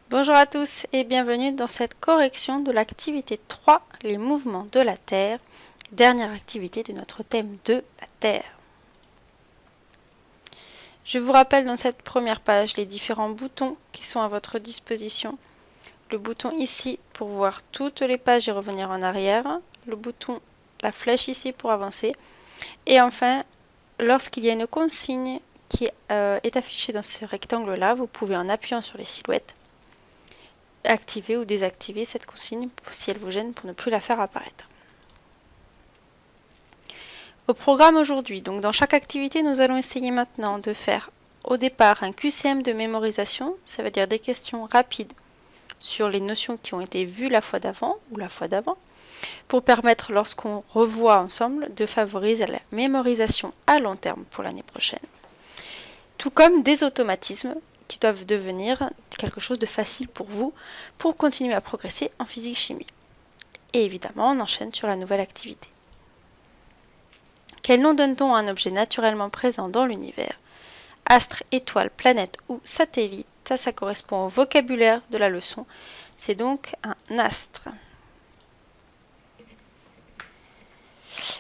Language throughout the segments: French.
Bonjour à tous et bienvenue dans cette correction de l'activité 3, les mouvements de la Terre, dernière activité de notre thème de la Terre. Je vous rappelle dans cette première page les différents boutons qui sont à votre disposition. Le bouton ici pour voir toutes les pages et revenir en arrière, le bouton, la flèche ici pour avancer, et enfin, lorsqu'il y a une consigne qui est affichée dans ce rectangle-là, vous pouvez en appuyant sur les silhouettes activer ou désactiver cette consigne si elle vous gêne pour ne plus la faire apparaître. Au programme aujourd'hui, donc dans chaque activité, nous allons essayer maintenant de faire au départ un QCM de mémorisation, ça veut dire des questions rapides sur les notions qui ont été vues la fois d'avant ou la fois d'avant, pour permettre lorsqu'on revoit ensemble de favoriser la mémorisation à long terme pour l'année prochaine. Tout comme des automatismes qui doivent devenir quelque chose de facile pour vous pour continuer à progresser en physique-chimie. Et évidemment, on enchaîne sur la nouvelle activité. Quel nom donne-t-on à un objet naturellement présent dans l'univers? Astre, étoile, planète ou satellite, ça correspond au vocabulaire de la leçon. C'est donc un astre.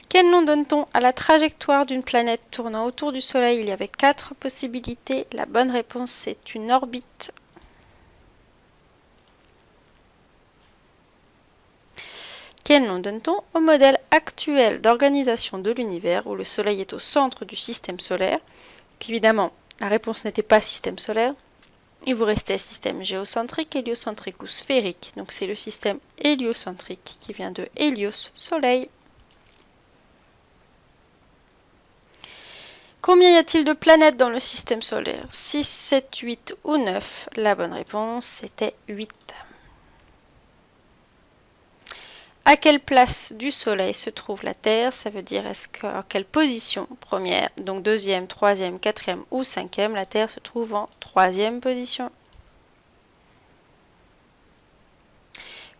Quel nom donne-t-on à la trajectoire d'une planète tournant autour du Soleil? Il y avait 4 possibilités. La bonne réponse, c'est une orbite. Quel nom donne-t-on au modèle actuel d'organisation de l'univers où le Soleil est au centre du système solaire? Évidemment, la réponse n'était pas système solaire. Il vous restait système géocentrique, héliocentrique ou sphérique. Donc c'est le système héliocentrique qui vient de Hélios, Soleil. Combien y a-t-il de planètes dans le système solaire? 6, 7, 8 ou 9? La bonne réponse, c'était 8. À quelle place du Soleil se trouve la Terre? Ça veut dire à quelle position? Première, donc deuxième, troisième, quatrième ou cinquième, la Terre se trouve en troisième position.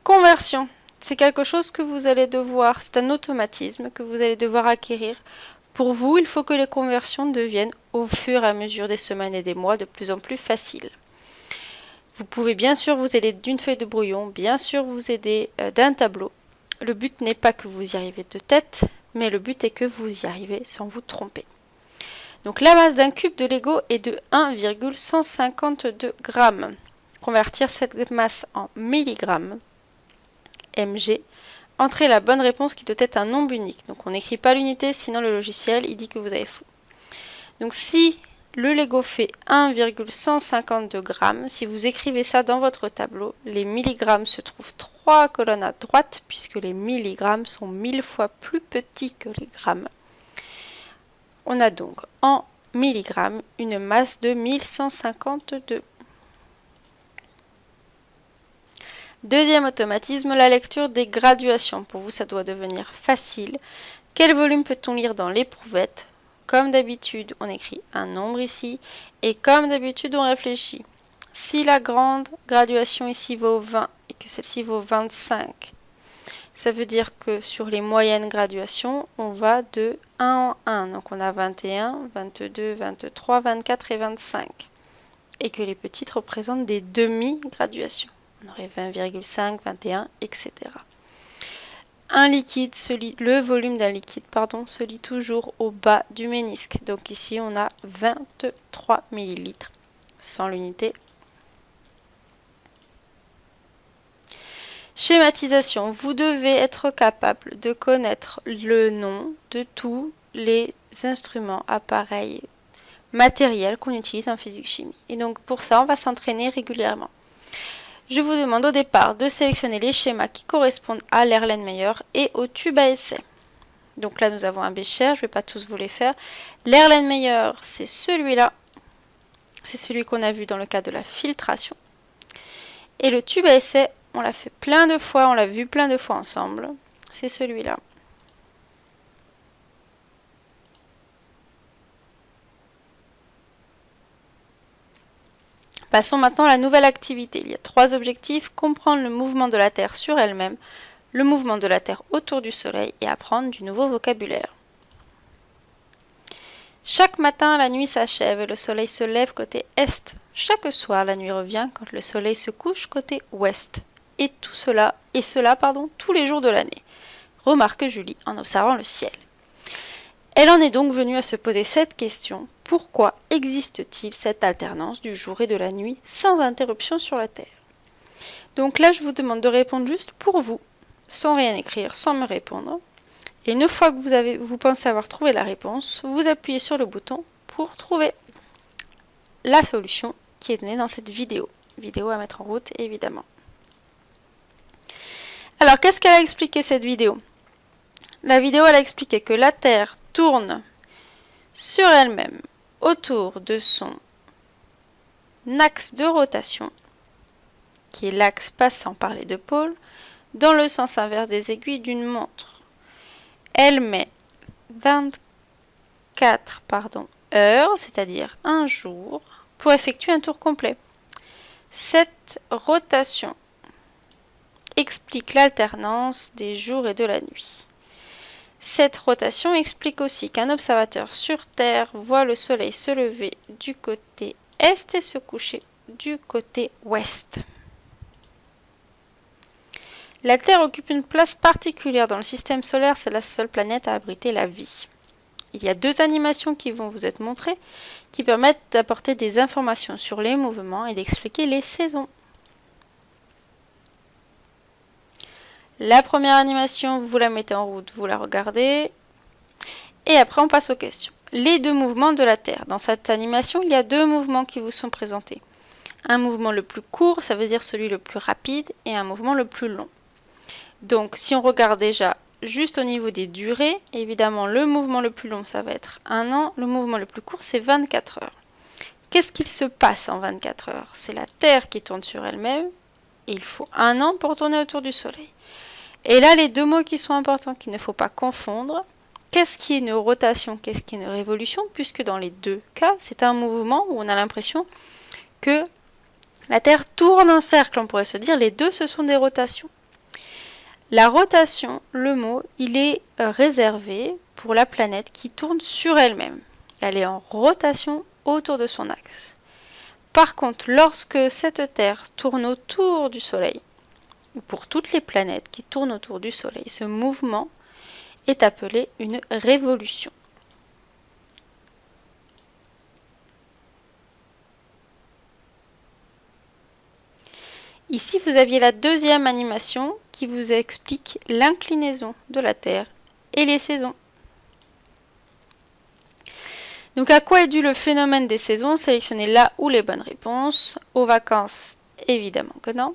Conversion, c'est quelque chose que vous allez devoir, c'est un automatisme que vous allez devoir acquérir. Pour vous, il faut que les conversions deviennent au fur et à mesure des semaines et des mois de plus en plus faciles. Vous pouvez bien sûr vous aider d'une feuille de brouillon, bien sûr vous aider d'un tableau. Le but n'est pas que vous y arrivez de tête, mais le but est que vous y arrivez sans vous tromper. Donc la masse d'un cube de Lego est de 1,152 grammes. Convertir cette masse en milligrammes, mg, entrez la bonne réponse qui doit être un nombre unique. Donc on n'écrit pas l'unité, sinon le logiciel il dit que vous avez faux. Donc si le Lego fait 1,152 grammes, si vous écrivez ça dans votre tableau, les milligrammes se trouvent 3 colonnes à droite, puisque les milligrammes sont 1000 fois plus petits que les grammes. On a donc en milligrammes une masse de 1152. Deuxième automatisme, la lecture des graduations. Pour vous, ça doit devenir facile. Quel volume peut-on lire dans l'éprouvette? Comme d'habitude, on écrit un nombre ici. Et comme d'habitude, on réfléchit. Si la grande graduation ici vaut 20 et que celle-ci vaut 25, ça veut dire que sur les moyennes graduations, on va de 1 en 1. Donc on a 21, 22, 23, 24 et 25. Et que les petites représentent des demi-graduations. On aurait 20,5, 21, etc. Un liquide le volume d'un liquide se lit toujours au bas du ménisque. Donc ici, on a 23 ml sans l'unité. Schématisation. Vous devez être capable de connaître le nom de tous les instruments, appareils, matériels qu'on utilise en physique-chimie. Et donc pour ça, on va s'entraîner régulièrement. Je vous demande au départ de sélectionner les schémas qui correspondent à l'Erlenmeyer et au tube à essai. Donc là, nous avons un bécher, je ne vais pas tous vous les faire. L'Erlenmeyer, c'est celui-là. C'est celui qu'on a vu dans le cas de la filtration. Et le tube à essai, on l'a fait plein de fois, on l'a vu plein de fois ensemble. C'est celui-là. Passons maintenant à la nouvelle activité. Il y a 3 objectifs: comprendre le mouvement de la Terre sur elle-même, le mouvement de la Terre autour du Soleil et apprendre du nouveau vocabulaire. Chaque matin, la nuit s'achève et le soleil se lève côté est. Chaque soir, la nuit revient quand le soleil se couche côté ouest. Et cela, tous les jours de l'année, remarque Julie en observant le ciel. Elle en est donc venue à se poser cette question: pourquoi existe-t-il cette alternance du jour et de la nuit sans interruption sur la Terre? Donc là, je vous demande de répondre juste pour vous, sans rien écrire, sans me répondre. Et une fois que vous pensez avoir trouvé la réponse, vous appuyez sur le bouton pour trouver la solution qui est donnée dans cette vidéo. Vidéo à mettre en route, évidemment. Alors, qu'est-ce qu'elle a expliqué cette vidéo? La vidéo, elle a expliqué que la Terre tourne sur elle-même autour de son axe de rotation, qui est l'axe passant par les deux pôles, dans le sens inverse des aiguilles d'une montre. Elle met 24 heures, c'est-à-dire un jour, pour effectuer un tour complet. Cette rotation explique l'alternance des jours et de la nuit. Cette rotation explique aussi qu'un observateur sur Terre voit le soleil se lever du côté est et se coucher du côté ouest. La Terre occupe une place particulière dans le système solaire, c'est la seule planète à abriter la vie. Il y a deux animations qui vont vous être montrées, qui permettent d'apporter des informations sur les mouvements et d'expliquer les saisons. La première animation, vous la mettez en route, vous la regardez, et après on passe aux questions. Les deux mouvements de la Terre. Dans cette animation, il y a deux mouvements qui vous sont présentés. Un mouvement le plus court, ça veut dire celui le plus rapide, et un mouvement le plus long. Donc, si on regarde déjà juste au niveau des durées, évidemment, le mouvement le plus long, ça va être 1 an. Le mouvement le plus court, c'est 24 heures. Qu'est-ce qu'il se passe en 24 heures? C'est la Terre qui tourne sur elle-même, et il faut 1 an pour tourner autour du Soleil. Et là, les deux mots qui sont importants, qu'il ne faut pas confondre, qu'est-ce qui est une rotation, qu'est-ce qui est une révolution, puisque dans les deux cas, c'est un mouvement où on a l'impression que la Terre tourne en cercle, on pourrait se dire, les deux, ce sont des rotations. La rotation, le mot, il est réservé pour la planète qui tourne sur elle-même. Elle est en rotation autour de son axe. Par contre, lorsque cette Terre tourne autour du Soleil, ou pour toutes les planètes qui tournent autour du Soleil, ce mouvement est appelé une révolution. Ici, vous aviez la deuxième animation qui vous explique l'inclinaison de la Terre et les saisons. Donc, à quoi est dû le phénomène des saisons? Sélectionnez là où les bonnes réponses. Aux vacances, évidemment que non.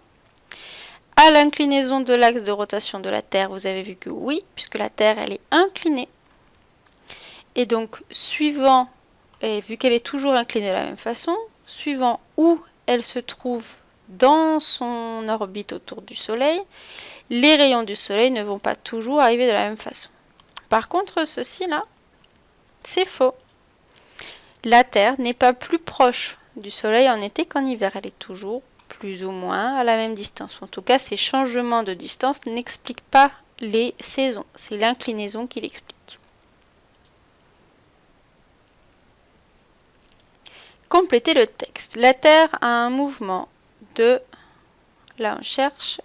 À l'inclinaison de l'axe de rotation de la Terre, vous avez vu que oui, puisque la Terre, elle est inclinée. Et donc, suivant, et vu qu'elle est toujours inclinée de la même façon, suivant où elle se trouve dans son orbite autour du Soleil, les rayons du Soleil ne vont pas toujours arriver de la même façon. Par contre, ceci-là, c'est faux. La Terre n'est pas plus proche du Soleil en été qu'en hiver, elle est toujours plus ou moins à la même distance. En tout cas, ces changements de distance n'expliquent pas les saisons. C'est l'inclinaison qui l'explique. Complétez le texte. La Terre a un mouvement de, là on cherche,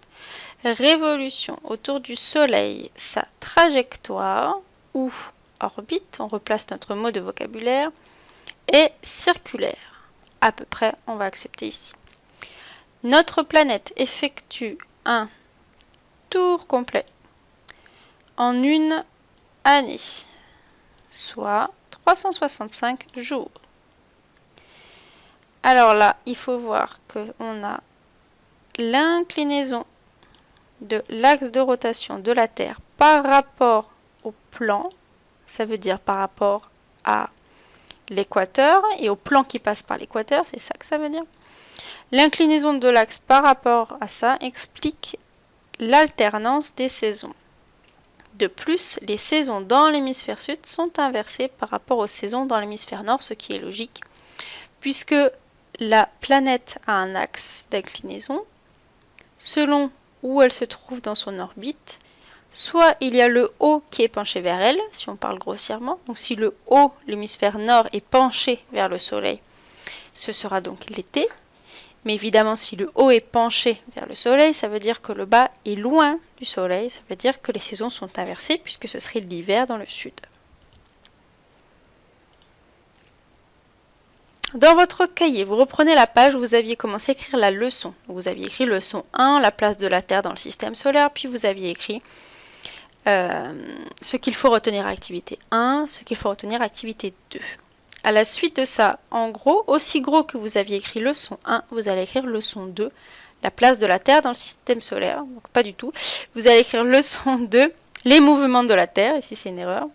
révolution autour du Soleil. Sa trajectoire ou orbite, on replace notre mot de vocabulaire, est circulaire. À peu près, on va accepter ici. Notre planète effectue un tour complet en une année, soit 365 jours. Alors là, il faut voir qu'on a l'inclinaison de l'axe de rotation de la Terre par rapport au plan, ça veut dire par rapport à l'équateur et au plan qui passe par l'équateur, c'est ça que ça veut dire. L'inclinaison de l'axe par rapport à ça explique l'alternance des saisons. De plus, les saisons dans l'hémisphère sud sont inversées par rapport aux saisons dans l'hémisphère nord, ce qui est logique, puisque la planète a un axe d'inclinaison. Selon où elle se trouve dans son orbite, soit il y a le haut qui est penché vers elle, si on parle grossièrement, donc si le haut, l'hémisphère nord, est penché vers le Soleil, Ce sera donc l'été. Mais évidemment, si le haut est penché vers le soleil, ça veut dire que le bas est loin du soleil. Ça veut dire que les saisons sont inversées puisque ce serait l'hiver dans le sud. Dans votre cahier, vous reprenez la page où vous aviez commencé à écrire la leçon. Vous aviez écrit leçon 1, la place de la Terre dans le système solaire, puis vous aviez écrit ce qu'il faut retenir à activité 1, ce qu'il faut retenir à activité 2. À la suite de ça, en gros, aussi gros que vous aviez écrit leçon 1, vous allez écrire leçon 2, la place de la Terre dans le système solaire. Donc pas du tout. Vous allez écrire leçon 2, les mouvements de la Terre. Ici, c'est une erreur.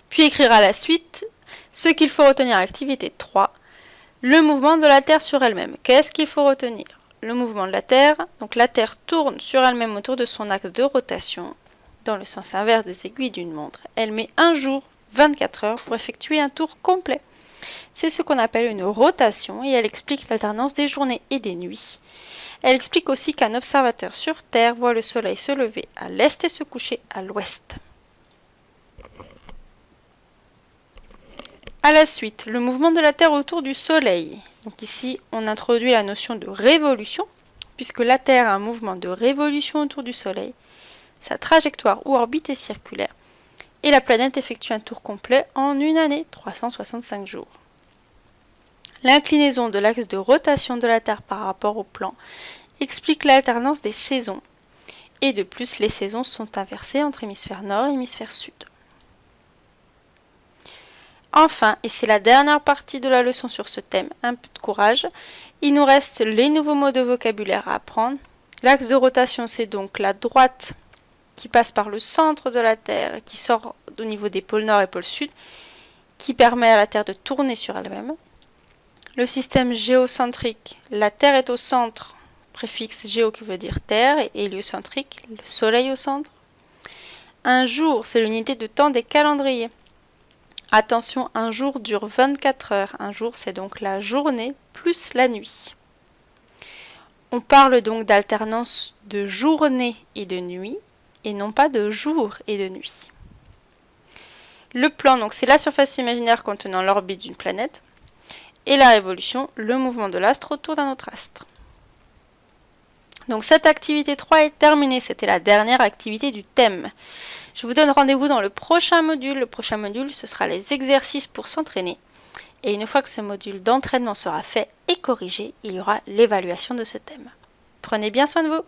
Puis écrire à la suite ce qu'il faut retenir à activité 3, le mouvement de la Terre sur elle-même. Qu'est-ce qu'il faut retenir? Le mouvement de la Terre. Donc la Terre tourne sur elle-même autour de son axe de rotation, dans le sens inverse des aiguilles d'une montre. Elle met un jour 24 heures pour effectuer un tour complet. C'est ce qu'on appelle une rotation et elle explique l'alternance des journées et des nuits. Elle explique aussi qu'un observateur sur Terre voit le soleil se lever à l'est et se coucher à l'ouest. À la suite, le mouvement de la Terre autour du soleil. Donc ici, on introduit la notion de révolution, puisque la Terre a un mouvement de révolution autour du soleil. Sa trajectoire ou orbite est circulaire. Et la planète effectue un tour complet en une année, 365 jours. L'inclinaison de l'axe de rotation de la Terre par rapport au plan explique l'alternance des saisons. Et de plus, les saisons sont inversées entre hémisphère nord et hémisphère sud. Enfin, et c'est la dernière partie de la leçon sur ce thème, un peu de courage, il nous reste les nouveaux mots de vocabulaire à apprendre. L'axe de rotation, c'est donc la droite qui passe par le centre de la Terre, qui sort au niveau des pôles nord et pôle sud, qui permet à la Terre de tourner sur elle-même. Le système géocentrique, la Terre est au centre, préfixe géo qui veut dire Terre, et héliocentrique, le Soleil au centre. Un jour, c'est l'unité de temps des calendriers. Attention, un jour dure 24 heures. Un jour, c'est donc la journée plus la nuit. On parle donc d'alternance de journée et de nuit, et non pas de jour et de nuit. Le plan, donc c'est la surface imaginaire contenant l'orbite d'une planète, et la révolution, le mouvement de l'astre autour d'un autre astre. Donc cette activité 3 est terminée, c'était la dernière activité du thème. Je vous donne rendez-vous dans le prochain module. Le prochain module, ce sera les exercices pour s'entraîner. Et une fois que ce module d'entraînement sera fait et corrigé, il y aura l'évaluation de ce thème. Prenez bien soin de vous.